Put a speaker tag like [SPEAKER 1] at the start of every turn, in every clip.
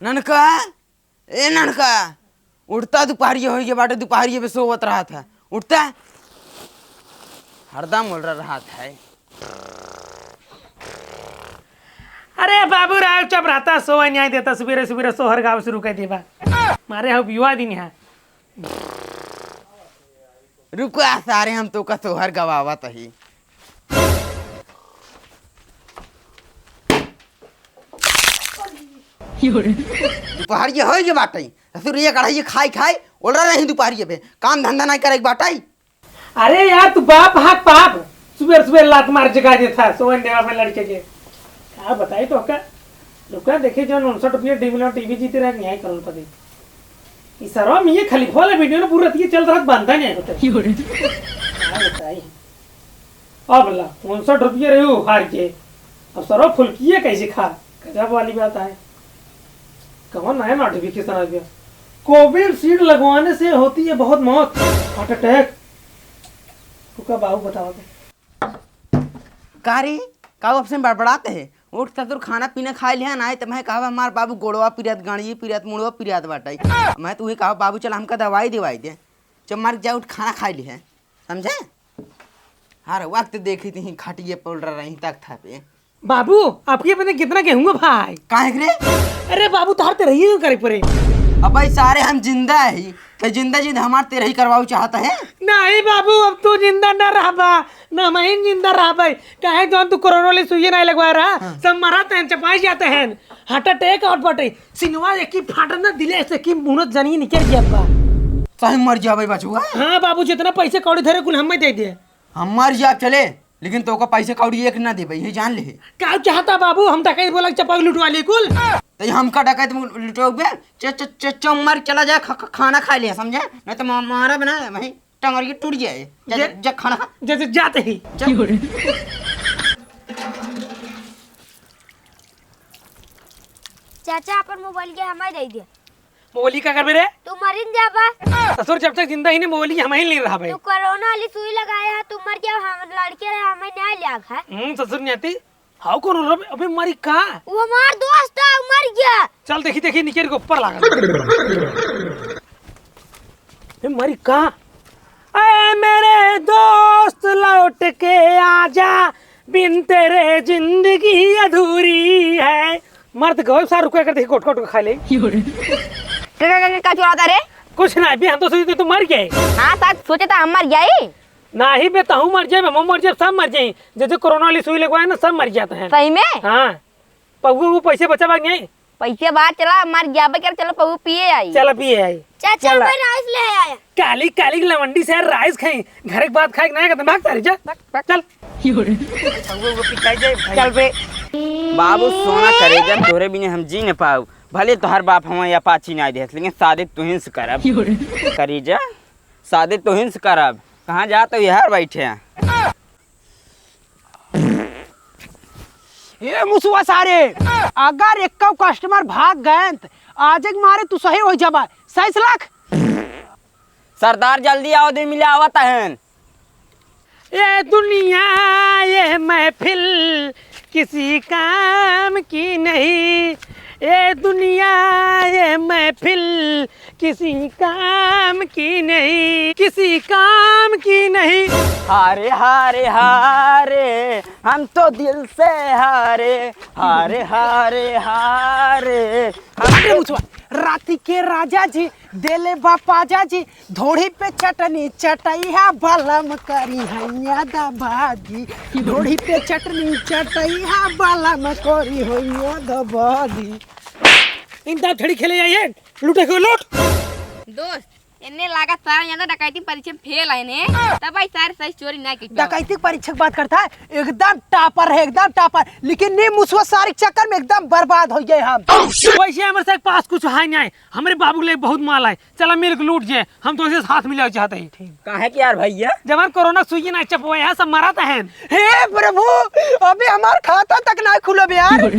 [SPEAKER 1] ननका ए ननका उठता दोपहरिए हो गया बाटे दोपहरिए पे सोवत रहा था उठता हरदम उड़ रहा था।
[SPEAKER 2] अरे बाबू राव चुप रहता सोवा न्याय देता सवेरे सवेरे सोहर गाँव शुरू कर देवा मारे हम युवा दिन यहाँ
[SPEAKER 1] रुको सारे हम तो का सोहर गवावत ही दोपहरिए हो गया बाटे ससुरिया कढ़ाई खाई खाई उड़ रही दोपहरिए पे काम धंधा नहीं करे बाटाई।
[SPEAKER 2] अरे यार तू बाप हाथ पाप सुबह सुबह लात मार जगा देता सोवन देवा में लड़के के क्या बताई तो का रुका देखे जो 59 रुपये टीवी जीते रहे न्याय करोड़ पति इस सरवा में ये खाली वाला वीडियो ना पूरा ये चल रहा बनता नहीं होता क्या बताई अब ला 59 रुपये रहे हो हार के अब सरवा फुल्की कैसे खा गजब वाली बात है। कौन नया नोटिफिकेशन आ गया कोविशील्ड लगवाने से होती है बहुत मौत हार्ट अटैक का बाबू बताओ
[SPEAKER 1] कारी का आपसे बड़बड़ाते है उठ तो खाना पीना खा लिया ना तो मैं कहा हमार बाबू गोड़वा पिरियत गाड़ी पिरियत मुड़वा पिरियत बाटाई मैं तो वही कहा बाबू चल हमका दवाई दिवाई दे जब मार जा उठ खाना खा ली है समझे। हर वक्त देखी थी खटिए पड़ रही तक था पे
[SPEAKER 2] बाबू आपके पता कितना गेहूं भाई
[SPEAKER 1] काहे रे
[SPEAKER 2] अरे बाबू तो हरते रही करे पड़े
[SPEAKER 1] अब भाई सारे हम जिंदा है तो जिंदा जिंदा हमारे तेरे ही करवाओ चाहता है
[SPEAKER 2] नहीं बाबू अब तू जिंदा ना रहा बा ना मैं जिंदा रहा भाई कहे जो तू कोरोना वाली सुई नहीं लगवा रहा सब मराते हैं चपाई जाते हैं हार्ट अटैक और बटे सिनवा एक ही फाटना दिले से की मुनत जानी निकल गया बा
[SPEAKER 1] सही मर जा भाई बचुआ।
[SPEAKER 2] हां बाबू जितना पैसे कौड़ी धरे कुल हम दे दे
[SPEAKER 1] हम मर जा चले लेकिन तो का पैसे कौड़ी एक ना दे भाई ये जान ले
[SPEAKER 2] क्या चाहता बाबू हम डकैत बोला चपाई लुटवा ले कुल
[SPEAKER 1] तो हमका डकैत लुटोगे चमर चला जाए खाना खा लिया समझे नहीं तो मारा बना भाई टंगरी टूट जाए जब खाना
[SPEAKER 2] जैसे जाते ही
[SPEAKER 3] चाचा अपन मोबाइल के हमारे दे दिया
[SPEAKER 2] मोबाइल का कर मेरे
[SPEAKER 3] तू मरिन जाबा
[SPEAKER 2] ससुर जब तक जिंदा ही नहीं मोबाइल हमें नहीं रहा भाई
[SPEAKER 3] तू कोरोना वाली सुई लगाया है तू मर गया हम लड़के रहे हमें न्याय लिया है
[SPEAKER 2] ससुर नहीं आती हाउ कौन अबे मरी का
[SPEAKER 3] वो हमार दोस्त है मर गया
[SPEAKER 2] चल देखी देखी निकेर के ऊपर लगा मरी का ऐ मेरे दोस्त लौट के आजा बिन तेरे जिंदगी अधूरी है मर्द गौ सार रुपया कर देखी कोट कोट खा ले
[SPEAKER 3] क्या चुराता रे
[SPEAKER 2] कुछ ना भी हम तो सोचते तू मर गए
[SPEAKER 3] हाँ साथ सोचे था हम मर गए
[SPEAKER 2] ना ही बे तहू मर जाए मैं मर जाए सब मर जाए जैसे कोरोना वाली सुई लगवाए ना सब मर जाते हैं
[SPEAKER 3] सही में
[SPEAKER 2] हाँ पगू वो पैसे बचा बाग नहीं
[SPEAKER 3] पैसे बात चला मर गया कर चलो पहू पिए आई
[SPEAKER 2] चला पिए आई
[SPEAKER 3] चाचा मैं राइस ले आया
[SPEAKER 2] काली काली लवंडी से राइस खाई घर के बाद खाए ना कहते भाग तारी जा चल
[SPEAKER 1] चल पे बाबू सोना करेगा तोरे बिना हम जी न पाऊ भले तोहर बाप हमारे अपाची नहीं दे लेकिन शादी तुहिन से करब करी जा शादी तुहिन से करब कहाँ जा तो यार बैठे हैं
[SPEAKER 4] ये मुसवा सारे अगर एक कस्टमर भाग गए आज एक मारे तू सही हो जाबा 6 लाख
[SPEAKER 1] सरदार जल्दी आओ दे मिले आवत है
[SPEAKER 2] ये दुनिया ये महफिल किसी काम की नहीं ये दुनिया ये महफिल किसी काम की नहीं किसी काम की नहीं
[SPEAKER 1] हारे हारे हारे हम तो दिल से हारे हारे हारे हारे
[SPEAKER 4] अरे मुसवा राती के राजा जी देले बापाजा जी धोड़ी पे चटनी चटैया बलम करी हैया दबादी धोड़ी पे चटनी चटैया बलम करी हैया दबादी
[SPEAKER 2] इन दाव थड़ी खेले जाइए लूटे को लूट
[SPEAKER 3] दोस्त इन्ने लागत सारा ज्यादा डकैती परीक्षा फेल है ने तब भाई सारे सही चोरी ना की
[SPEAKER 4] डकैती परीक्षा की बात करता है एकदम टॉपर है एकदम टॉपर लेकिन नहीं मुसवा सारे चक्कर में एकदम बर्बाद हो गए हम
[SPEAKER 2] वैसे हमारे साथ पास कुछ है नहीं हमारे बाबू ले बहुत माल है चला मिल के लूट जाए हम तो ऐसे हाथ मिला चाहते हैं
[SPEAKER 1] काहे कि यार भैया
[SPEAKER 2] जब हमारे कोरोना सुई ना चपवाए हैं सब मराता है
[SPEAKER 4] हे प्रभु अबे हमार खाता तक ना खुलो यार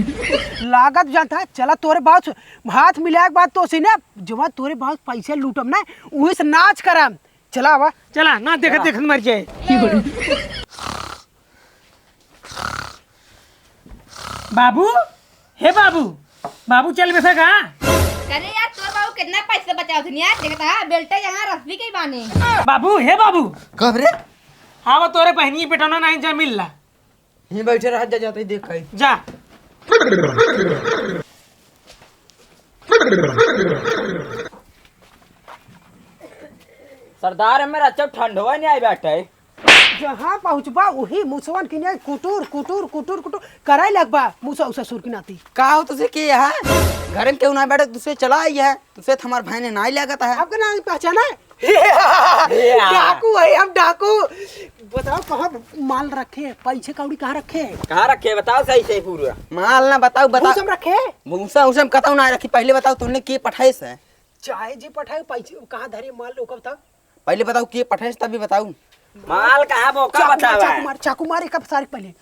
[SPEAKER 4] लागत जानता है चला तोरे बात हाथ मिलाए के बाद तो सी ना जब तोरे बात पैसे लूटम ना वही से नाच करम चला आवा
[SPEAKER 2] चला ना देखत देखत मर जाए। बाबू हे बाबू, बाबू चल बेसा का।
[SPEAKER 3] अरे यार तोर बाबू कितना पैसा बचाओ थे यार, देखता है बेल्टा यहाँ रस्सी के बाने।
[SPEAKER 2] बाबू हे बाबू,
[SPEAKER 1] कब रे?
[SPEAKER 2] हाँ वो तोरे पहनी बेटौना नहीं जा मिल ला।
[SPEAKER 1] यहीं बैठे रह जा, जाते ही देख कहीं।
[SPEAKER 2] जा
[SPEAKER 5] सरदार हमें अच्छा ठंडवा नहीं आई बैठे।
[SPEAKER 4] जहाँ पहुँचबा वही मुसवन की नहीं कुटुर कुटुर कुटुर कुटुर कराई लगबा मुसा उसा सुर की नाती।
[SPEAKER 1] का हो तुझे के है? घर में क्यों ना बैठे? तुझसे चला आई है, तुझसे हमारे भाई ने नाई लगाता है।
[SPEAKER 4] आपका नाम पहचाना है? डाकू है हम, डाकू। बताओ कहाँ माल रखे हैं? पैसे कौड़ी कहाँ रखे हैं?
[SPEAKER 5] कहाँ रखे बताओ सही सही पूरा।
[SPEAKER 1] माल ना बताओ, बताओ।
[SPEAKER 4] भूसम रखे हैं?
[SPEAKER 1] भूसा उसम कताऊ ना रखी। पहले बताओ तुमने के पठाई से?
[SPEAKER 4] चाहे जी पठाए पैसे कहाँ धरे माल लोग था?
[SPEAKER 1] पहले बताओ के पठाई तभी बताऊं।
[SPEAKER 5] माल कहाँ बोका बतावा है।
[SPEAKER 4] चाकू मारे कब सारे पहले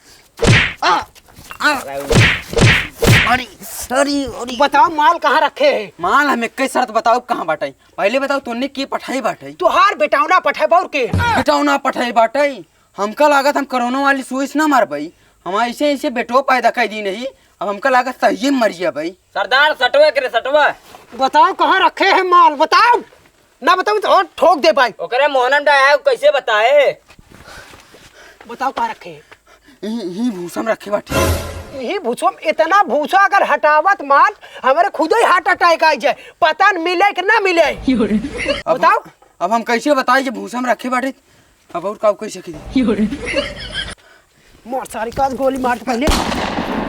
[SPEAKER 1] अरे सॉरी अरे
[SPEAKER 4] बताओ माल कहाँ रखे हैं?
[SPEAKER 1] माल हमें कई शर्त बताओ कहाँ बाटाई। पहले बताओ तुमने के पठाई बाटाई।
[SPEAKER 4] तुहार बेटावना पठाए बाउर के
[SPEAKER 1] बेटाओ ना पठाई बाटाई। हमका लागत हम कोरोना वाली सुइस ना मार पाई। हम ऐसे ऐसे बेटो पैदा कर दी नहीं। अब हमका लागत सही मर गया भाई।
[SPEAKER 5] सरदार सटवा करे सटवा।
[SPEAKER 4] बताओ कहाँ रखे हैं माल? बताओ ना बताओ तो ठोक दे भाई।
[SPEAKER 5] ओकरे मोहनम डाया कैसे बताए।
[SPEAKER 4] बताओ कहाँ रखे हैं?
[SPEAKER 1] यही भूसा में रखे बाटे।
[SPEAKER 4] यही भूसम इतना भूसा अगर हटावत माल हमारे खुद ही हार्ट अटैक आ जाए। पता न मिले कि ना मिले। बताओ
[SPEAKER 1] अब हम कैसे बताए कि भूसा में रखे बाटे। अब और काऊ कैसे की
[SPEAKER 4] मोर सारी का गोली मार पहले